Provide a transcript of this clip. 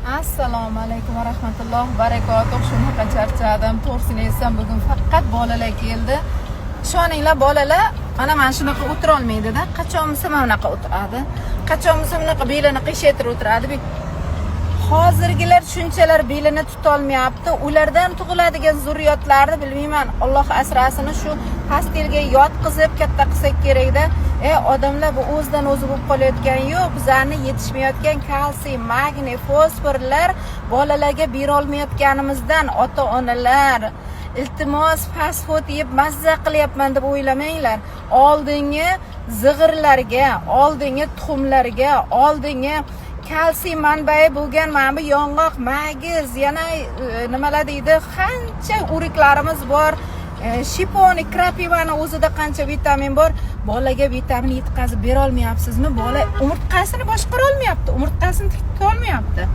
Assalomu alaykum va rahmatullohi va barakatuh. Shunaqa charchadim. To'g'risini aytsam, bugun faqat bolalar keldi. Ishoninglar, bolalar mana shunaqa o'tira olmaydi-da. Qachonmisa mana bunaqa o'tiradi. Qachonmisa bunaqa belini qiyshaytirib o'tiradi. Hozirgilar shunchalar belini tuta olmayapti. Ulardan tug'iladigan zurriyotlarni bilmayman. Alloh asrasin, shu pastelga yotqizib katta qilsak kerak-da. Odamlar bu o'zidan o'zi bo'lib qolayotgan yo'q. Bizlarni yetishmayotgan kalsiy, magniy, fosforlar bolalarga bera olmayotganimizdan ota-onalar iltimos fast food yeb mazza qilyapman deb o'ylamanglar. Oldingi zig'irlarga, oldingi tuxumlarga, oldingi kalsiy manbai bo'lgan mana bu yong'oq, magiz, yana nimalar deydi, qancha o'riklarimiz bor. Shiponi, krapivani o'zida qancha vitamin bor. Bolaga vitamin yetkazib bera olmayapsizmi? Bola umurtqasini boshqara olmayapti, umurtqasini tuta olmayapti.